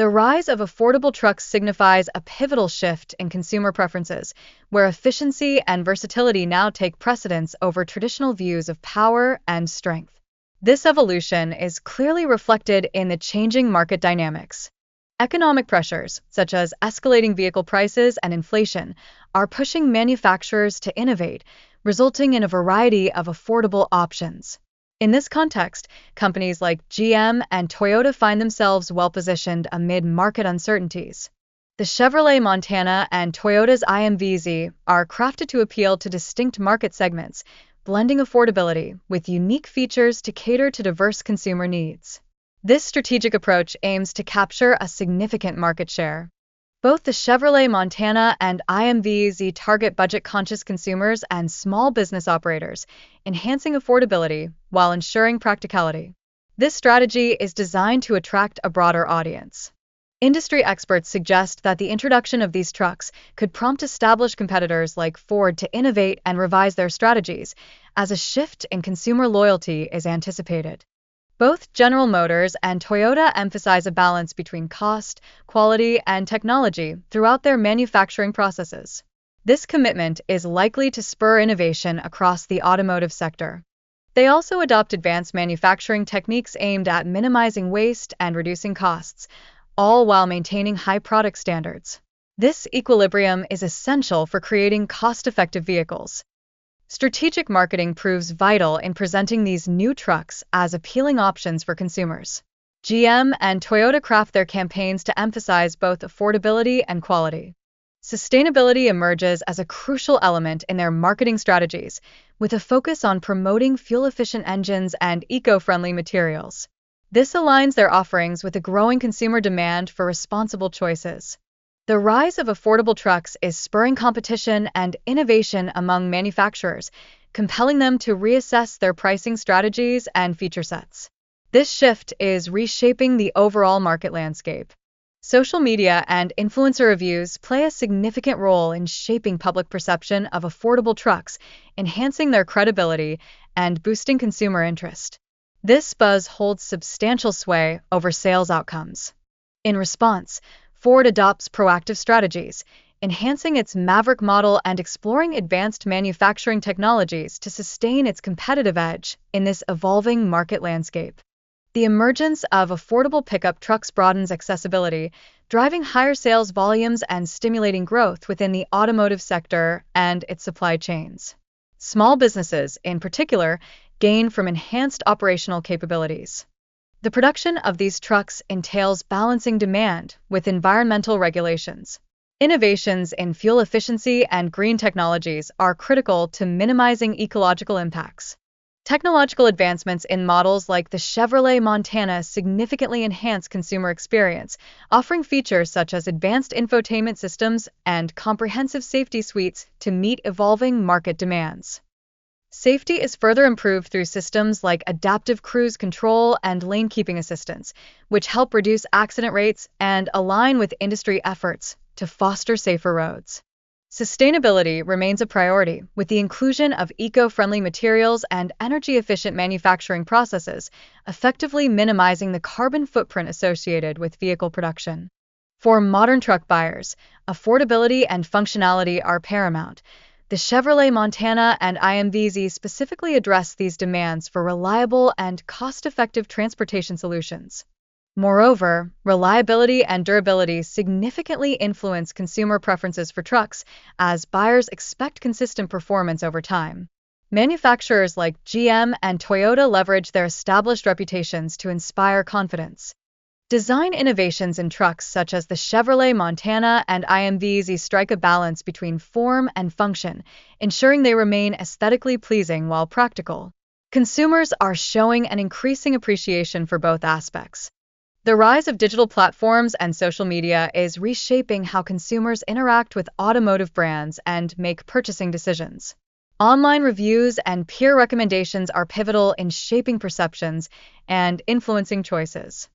The rise of affordable trucks signifies a pivotal shift in consumer preferences, where efficiency and versatility now take precedence over traditional views of power and strength. This evolution is clearly reflected in the changing market dynamics. Economic pressures, such as escalating vehicle prices and inflation, are pushing manufacturers to innovate, resulting in a variety of affordable options. In this context, companies like GM and Toyota find themselves well-positioned amid market uncertainties. The Chevrolet Montana and Toyota's IMVZ are crafted to appeal to distinct market segments, blending affordability with unique features to cater to diverse consumer needs. This strategic approach aims to capture a significant market share. Both the Chevrolet Montana and IMVZ target budget-conscious consumers and small business operators, enhancing affordability while ensuring practicality. This strategy is designed to attract a broader audience. Industry experts suggest that the introduction of these trucks could prompt established competitors like Ford to innovate and revise their strategies, as a shift in consumer loyalty is anticipated. Both General Motors and Toyota emphasize a balance between cost, quality, and technology throughout their manufacturing processes. This commitment is likely to spur innovation across the automotive sector. They also adopt advanced manufacturing techniques aimed at minimizing waste and reducing costs, all while maintaining high product standards. This equilibrium is essential for creating cost-effective vehicles. Strategic marketing proves vital in presenting these new trucks as appealing options for consumers. GM and Toyota craft their campaigns to emphasize both affordability and quality. Sustainability emerges as a crucial element in their marketing strategies, with a focus on promoting fuel-efficient engines and eco-friendly materials. This aligns their offerings with a growing consumer demand for responsible choices. The rise of affordable trucks is spurring competition and innovation among manufacturers, compelling them to reassess their pricing strategies and feature sets. This shift is reshaping the overall market landscape. Social media and influencer reviews play a significant role in shaping public perception of affordable trucks, enhancing their credibility and boosting consumer interest. This buzz holds substantial sway over sales outcomes. In response, Ford adopts proactive strategies, enhancing its Maverick model and exploring advanced manufacturing technologies to sustain its competitive edge in this evolving market landscape. The emergence of affordable pickup trucks broadens accessibility, driving higher sales volumes and stimulating growth within the automotive sector and its supply chains. Small businesses, in particular, gain from enhanced operational capabilities. The production of these trucks entails balancing demand with environmental regulations. Innovations in fuel efficiency and green technologies are critical to minimizing ecological impacts. Technological advancements in models like the Chevrolet Montana significantly enhance consumer experience, offering features such as advanced infotainment systems and comprehensive safety suites to meet evolving market demands. Safety is further improved through systems like adaptive cruise control and lane keeping assistance, which help reduce accident rates and align with industry efforts to foster safer roads. Sustainability remains a priority, with the inclusion of eco-friendly materials and energy-efficient manufacturing processes, effectively minimizing the carbon footprint associated with vehicle production. For modern truck buyers, affordability and functionality are paramount. The Chevrolet Montana and IMVZ specifically address these demands for reliable and cost-effective transportation solutions. Moreover, reliability and durability significantly influence consumer preferences for trucks, as buyers expect consistent performance over time. Manufacturers like GM and Toyota leverage their established reputations to inspire confidence. Design innovations in trucks such as the Chevrolet Montana and IMVZ strike a balance between form and function, ensuring they remain aesthetically pleasing while practical. Consumers are showing an increasing appreciation for both aspects. The rise of digital platforms and social media is reshaping how consumers interact with automotive brands and make purchasing decisions. Online reviews and peer recommendations are pivotal in shaping perceptions and influencing choices.